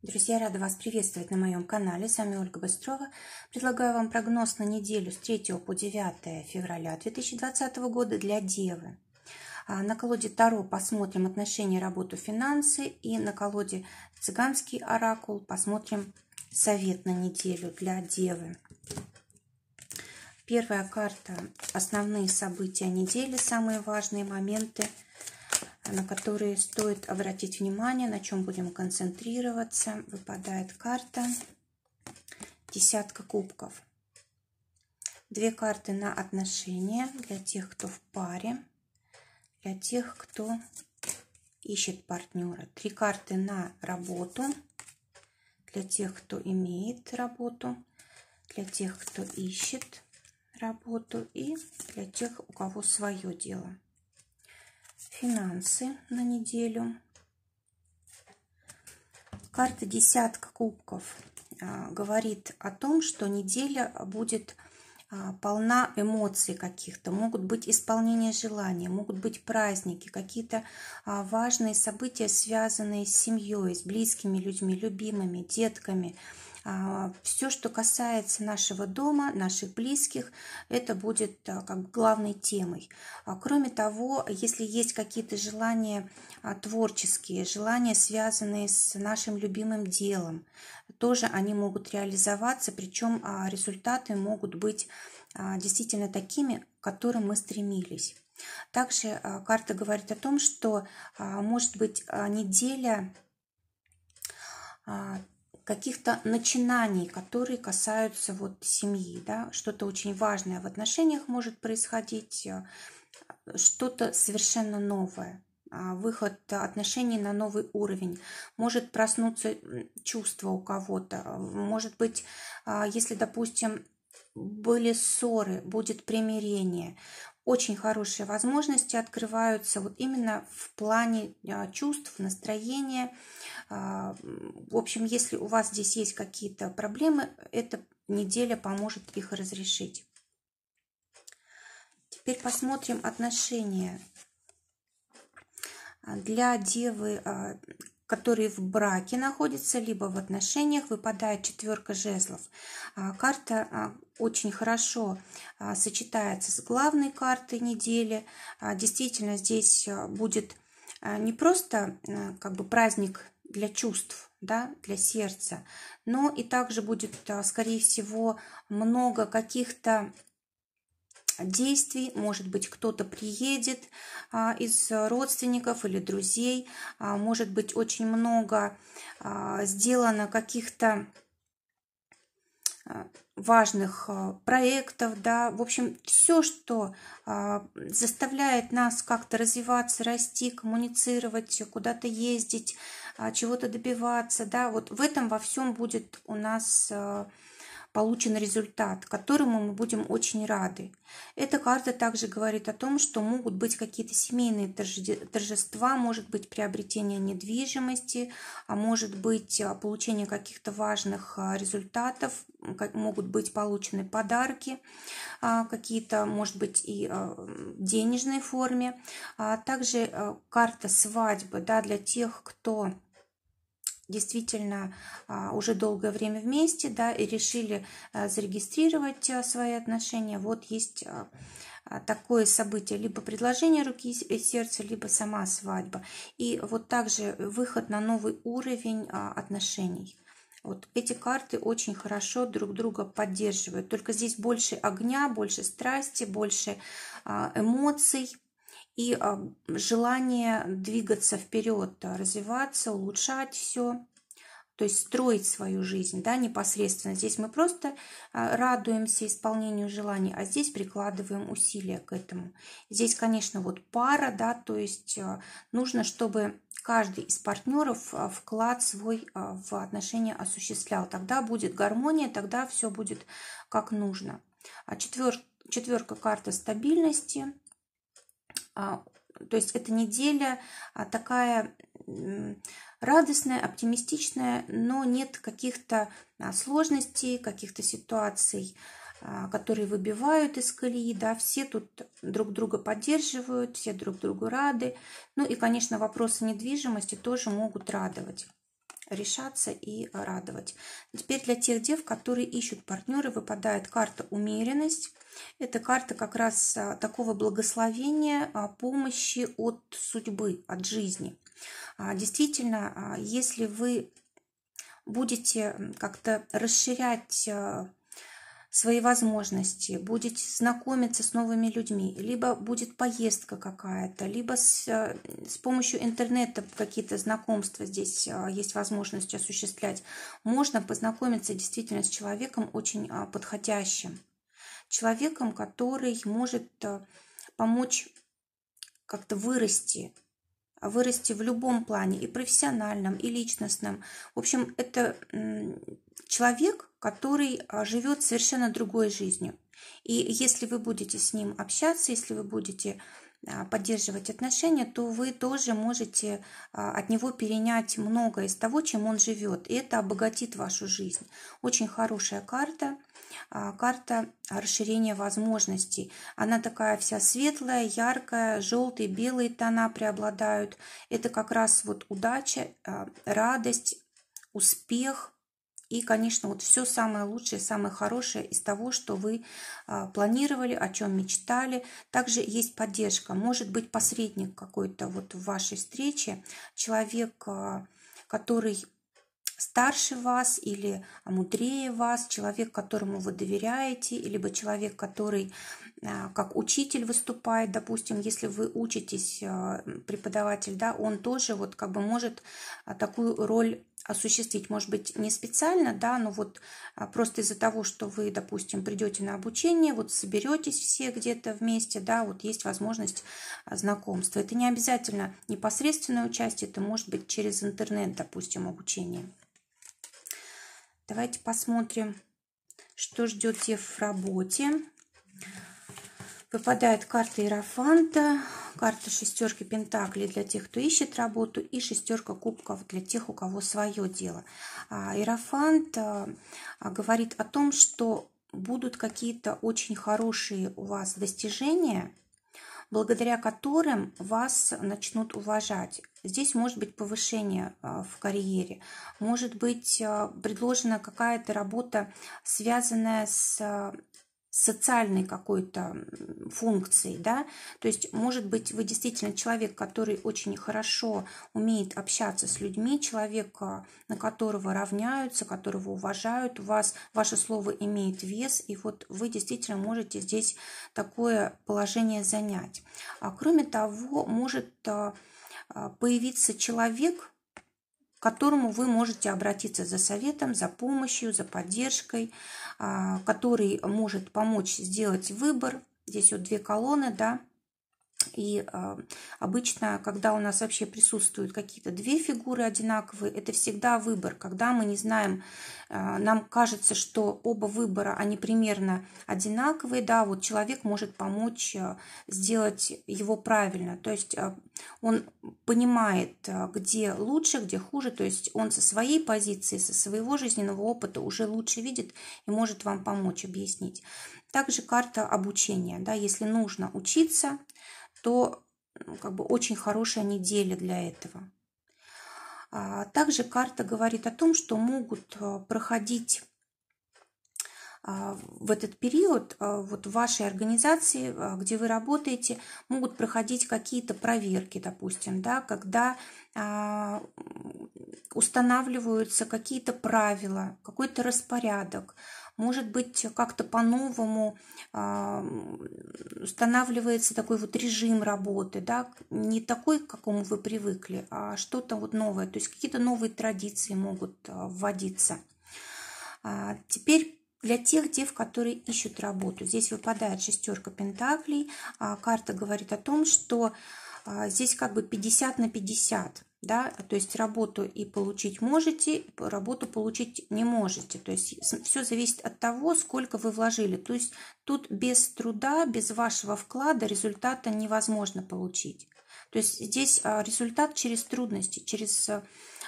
Друзья, рада вас приветствовать на моем канале. С вами Ольга Быстрова. Предлагаю вам прогноз на неделю с 3 по 9 февраля 2020 года для Девы. На колоде Таро посмотрим отношения, работу, финансы. И на колоде Цыганский оракул посмотрим совет на неделю для Девы. Первая карта – основные события недели, самые важные моменты, на которые стоит обратить внимание, на чем будем концентрироваться. Выпадает карта десятка кубков. Две карты на отношения для тех, кто в паре, для тех, кто ищет партнера. Три карты на работу для тех, кто имеет работу, для тех, кто ищет работу и для тех, у кого свое дело. Финансы на неделю. Карта десятка кубков говорит о том, что неделя будет полна эмоций каких-то. Могут быть исполнения желаний, могут быть праздники, какие-то важные события, связанные с семьей, с близкими людьми, любимыми, детками. Все, что касается нашего дома, наших близких, это будет как бы главной темой. Кроме того, если есть какие-то желания творческие, желания, связанные с нашим любимым делом, тоже они могут реализоваться, причем результаты могут быть действительно такими, к которым мы стремились. Также карта говорит о том, что может быть неделя каких-то начинаний, которые касаются семьи, да? Что-то очень важное в отношениях может происходить, что-то совершенно новое, выход отношений на новый уровень, может проснуться чувство у кого-то, может быть, если, допустим, были ссоры, будет примирение. Очень хорошие возможности открываются вот именно в плане чувств, настроения. В общем, если у вас здесь есть какие-то проблемы, эта неделя поможет их разрешить. Теперь посмотрим отношения для Девы, которые в браке находятся, либо в отношениях. Выпадает четверка жезлов. Карта очень хорошо сочетается с главной картой недели. Действительно, здесь будет не просто как бы праздник для чувств, да, для сердца, но и также будет, скорее всего, много каких-то действий. Может быть, кто-то приедет из родственников или друзей, может быть, очень много сделано каких-то важных проектов, да, в общем, все, что заставляет нас как-то развиваться, расти, коммуницировать, куда-то ездить, чего-то добиваться, да, вот в этом во всем будет у нас получен результат, которому мы будем очень рады. Эта карта также говорит о том, что могут быть какие-то семейные торжества, может быть приобретение недвижимости, а может быть получение каких-то важных результатов, могут быть получены подарки, какие-то, может быть, и денежной форме. Также карта свадьбы, да, для тех, кто действительно уже долгое время вместе, да, и решили зарегистрировать свои отношения. Вот есть такое событие, либо предложение руки и сердца, либо сама свадьба. И вот также выход на новый уровень отношений. Вот эти карты очень хорошо друг друга поддерживают. Только здесь больше огня, больше страсти, больше эмоций и желание двигаться вперед, развиваться, улучшать все, то есть строить свою жизнь, да, непосредственно. Здесь мы просто радуемся исполнению желаний, а здесь прикладываем усилия к этому. Здесь, конечно, вот пара, да, то есть нужно, чтобы каждый из партнеров вклад свой в отношения осуществлял. Тогда будет гармония, тогда все будет как нужно. Четверка карта стабильности. То есть эта неделя такая радостная, оптимистичная, но нет каких-то сложностей, каких-то ситуаций, которые выбивают из колеи. Да, все тут друг друга поддерживают, все друг другу рады. Ну и, конечно, вопросы недвижимости тоже могут радовать. решаться и радовать. Теперь для тех дев, которые ищут партнера, выпадает карта умеренность. Это карта как раз такого благословения, помощи от судьбы, от жизни. Действительно, если вы будете как-то расширять свои возможности, будете знакомиться с новыми людьми, либо будет поездка какая-то, либо с помощью интернета какие-то знакомства здесь есть возможность осуществлять, можно познакомиться действительно с человеком очень подходящим, человеком, который может помочь как-то вырасти в любом плане, и профессиональном, и личностном. В общем, это человек, который живет совершенно другой жизнью. И если вы будете с ним общаться, если вы будете поддерживать отношения, то вы тоже можете от него перенять многое из того, чем он живет. И это обогатит вашу жизнь. Очень хорошая карта. Карта расширения возможностей. Она такая вся светлая, яркая, желтые, белые тона преобладают. Это как раз вот удача, радость, успех и, конечно, вот все самое лучшее, самое хорошее из того, что вы планировали, о чем мечтали. Также есть поддержка. Может быть, посредник какой-то вот в вашей встрече, человек, который старше вас или мудрее вас, человек, которому вы доверяете, либо человек, который как учитель выступает, допустим, если вы учитесь, преподаватель, да, он тоже вот как бы может такую роль осуществить, может быть, не специально, да, но вот просто из-за того, что вы, допустим, придете на обучение, вот соберетесь все где-то вместе, да, вот есть возможность знакомства. Это не обязательно непосредственное участие, это может быть через интернет, допустим, обучение. Давайте посмотрим, что ждет дев в работе. Выпадает карта Иерофанта, карта шестерки пентаклей для тех, кто ищет работу, и шестерка кубков для тех, у кого свое дело. Иерофант говорит о том, что будут какие-то очень хорошие у вас достижения, благодаря которым вас начнут уважать. Здесь может быть повышение в карьере, может быть предложена какая-то работа, связанная с социальной какой-то функцией, да, то есть, может быть, вы действительно человек, который очень хорошо умеет общаться с людьми, человек, на которого равняются, которого уважают, у вас ваше слово имеет вес, и вот вы действительно можете здесь такое положение занять. А кроме того, может появиться человек, к которому вы можете обратиться за советом, за помощью, за поддержкой, который может помочь сделать выбор. Здесь вот две колонны, да, и обычно, когда у нас вообще присутствуют какие-то две фигуры одинаковые, это всегда выбор. Когда мы не знаем, нам кажется, что оба выбора, они примерно одинаковые, да, вот человек может помочь сделать его правильно. То есть он понимает, где лучше, где хуже, то есть он со своей позиции, со своего жизненного опыта уже лучше видит и может вам помочь, объяснить. Также карта обучения, да, если нужно учиться, то как бы очень хорошая неделя для этого. Также карта говорит о том, что могут проходить в этот период вот в вашей организации, где вы работаете, могут проходить какие-то проверки, допустим, да, когда устанавливаются какие-то правила, какой-то распорядок. Может быть, как-то по-новому устанавливается такой вот режим работы, да, не такой, к какому вы привыкли, а что-то вот новое, то есть какие-то новые традиции могут вводиться. Теперь для тех дев, которые ищут работу, здесь выпадает шестерка пентаклей, карта говорит о том, что здесь как бы 50 на 50. Да, то есть работу и получить можете, работу получить не можете. То есть все зависит от того, сколько вы вложили. То есть тут без труда, без вашего вклада результата невозможно получить. То есть здесь результат через трудности, через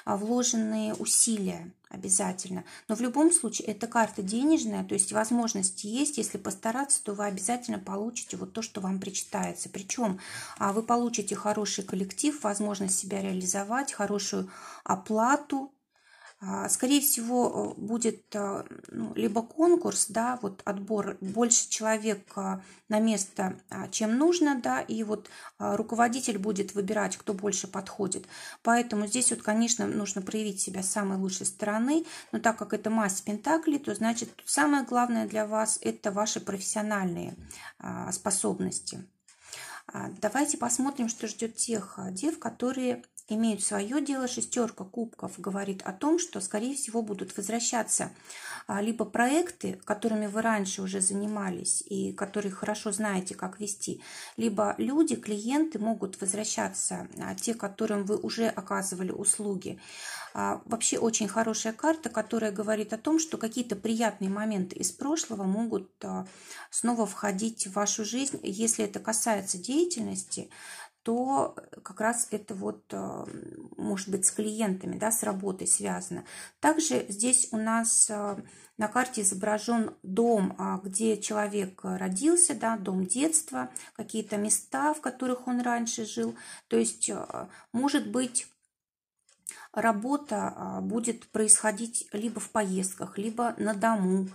вложенные усилия обязательно. Но в любом случае это карта денежная, то есть возможности есть. Если постараться, то вы обязательно получите вот то, что вам причитается. Причем вы получите хороший коллектив, возможность себя реализовать, хорошую оплату, Скорее всего, будет либо конкурс, да, вот отбор, больше человек на место, чем нужно, да, и вот руководитель будет выбирать, кто больше подходит. Поэтому здесь вот, конечно, нужно проявить себя с самой лучшей стороны, но так как это масть пентаклей, то значит самое главное для вас – это ваши профессиональные способности. Давайте посмотрим, что ждет тех дев, которые имеют свое дело. Шестерка кубков говорит о том, что, скорее всего, будут возвращаться либо проекты, которыми вы раньше уже занимались и которые хорошо знаете, как вести, либо люди, клиенты могут возвращаться, те, которым вы уже оказывали услуги. Вообще очень хорошая карта, которая говорит о том, что какие-то приятные моменты из прошлого могут снова входить в вашу жизнь. Если это касается деятельности, то как раз это вот может быть с клиентами, да, с работой связано. Также здесь у нас на карте изображен дом, где человек родился, да, дом детства, какие-то места, в которых он раньше жил. То есть, может быть, работа будет происходить либо в поездках, либо на дому,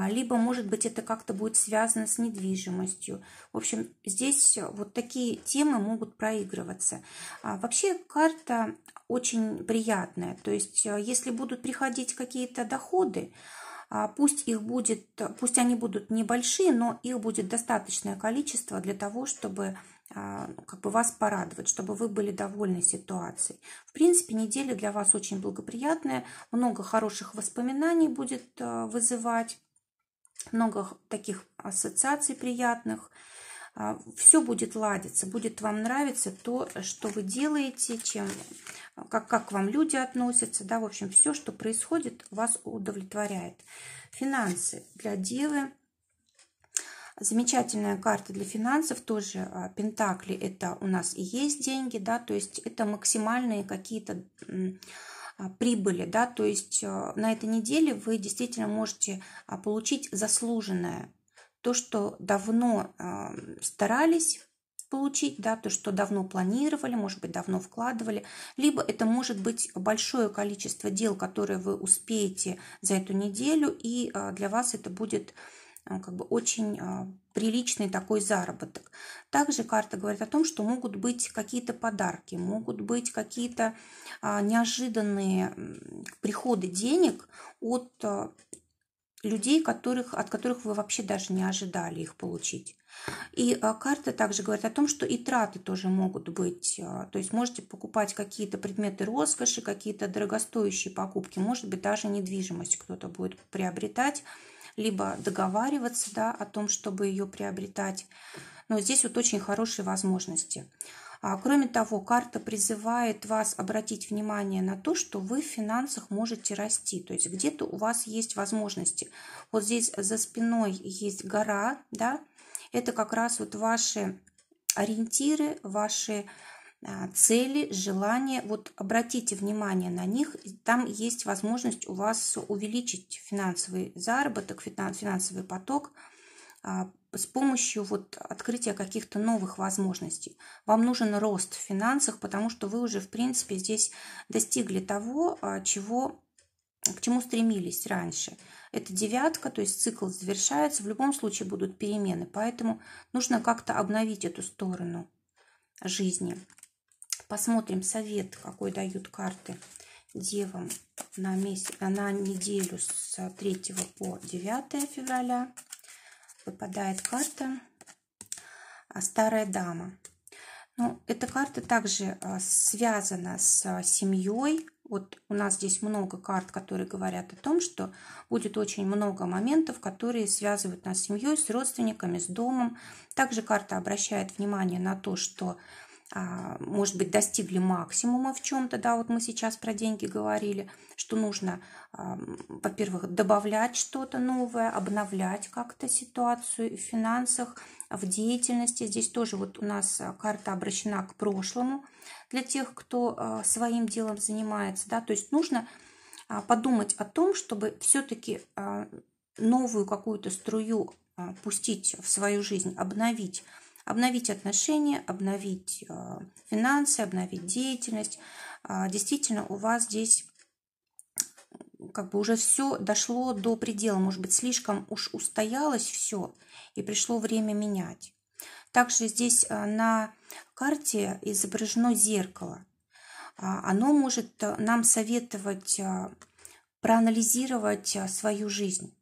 либо, может быть, это как-то будет связано с недвижимостью. В общем, здесь вот такие темы могут проигрываться. Вообще карта очень приятная. То есть, если будут приходить какие-то доходы, пусть они будут небольшие, но их будет достаточное количество для того, чтобы как бы вас порадовать, чтобы вы были довольны ситуацией. В принципе, неделя для вас очень благоприятная, много хороших воспоминаний будет вызывать, много таких ассоциаций приятных. Все будет ладиться, будет вам нравиться то, что вы делаете, как к вам люди относятся. Да, в общем, все, что происходит, вас удовлетворяет. Финансы для девы. Замечательная карта для финансов, тоже пентакли, это у нас и есть деньги, да, то есть это максимальные какие-то прибыли, да, то есть на этой неделе вы действительно можете получить заслуженное, то, что давно старались получить, да, то, что давно планировали, может быть, давно вкладывали, либо это может быть большое количество дел, которые вы успеете за эту неделю, и для вас это будет как бы очень приличный такой заработок. Также карта говорит о том, что могут быть какие-то подарки, могут быть какие-то неожиданные приходы денег от людей, от которых вы вообще даже не ожидали их получить. И карта также говорит о том, что и траты тоже могут быть. То есть можете покупать какие-то предметы роскоши, какие-то дорогостоящие покупки, может быть, даже недвижимость кто-то будет приобретать, либо договариваться, да, о том, чтобы ее приобретать. Но здесь вот очень хорошие возможности. Кроме того, карта призывает вас обратить внимание на то, что вы в финансах можете расти. То есть где-то у вас есть возможности. Вот здесь за спиной есть гора, да, это как раз вот ваши ориентиры, ваши цели, желания. Вот обратите внимание на них. Там есть возможность у вас увеличить финансовый заработок, финансовый поток с помощью вот открытия каких-то новых возможностей. Вам нужен рост в финансах, потому что вы уже, в принципе, здесь достигли того, к чему стремились раньше. Это девятка, то есть цикл завершается. В любом случае будут перемены, поэтому нужно как-то обновить эту сторону жизни. Посмотрим совет, какой дают карты девам на неделю с 3 по 9 февраля. Выпадает карта «Старая дама». Ну, эта карта также связана с семьей. Вот у нас здесь много карт, которые говорят о том, что будет очень много моментов, которые связывают нас с семьей, с родственниками, с домом. Также карта обращает внимание на то, что может быть, достигли максимума в чем-то, да, вот мы сейчас про деньги говорили, что нужно, во-первых, добавлять что-то новое, обновлять как-то ситуацию в финансах, в деятельности. Здесь тоже вот у нас карта обращена к прошлому для тех, кто своим делом занимается, да, то есть нужно подумать о том, чтобы все-таки новую какую-то струю пустить в свою жизнь, обновить отношения, обновить финансы, обновить деятельность. Действительно, у вас здесь как бы уже все дошло до предела, может быть, слишком уж устоялось все, и пришло время менять. Также здесь на карте изображено зеркало. Оно может нам советовать проанализировать свою жизнь.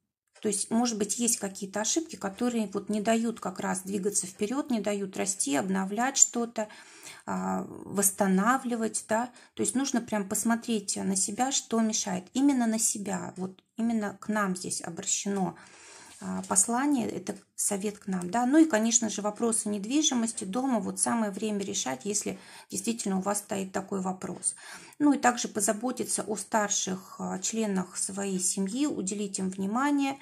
То есть, может быть, есть какие-то ошибки, которые вот не дают как раз двигаться вперед, не дают расти, обновлять что-то, восстанавливать, да. То есть нужно прям посмотреть на себя, что мешает. Именно на себя, вот именно к нам здесь обращено послание, это совет к нам, да. Ну и, конечно же, вопросы недвижимости дома, вот самое время решать, если действительно у вас стоит такой вопрос. Ну и также позаботиться о старших членах своей семьи, уделить им внимание,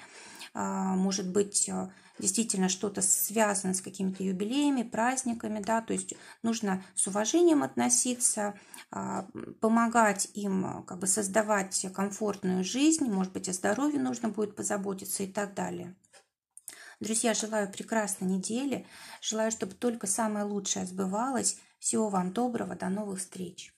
может быть, действительно что-то связано с какими-то юбилеями, праздниками, да, то есть нужно с уважением относиться, помогать им как бы создавать комфортную жизнь, может быть, о здоровье нужно будет позаботиться и так далее. Друзья, желаю прекрасной недели, желаю, чтобы только самое лучшее сбывалось. Всего вам доброго, до новых встреч!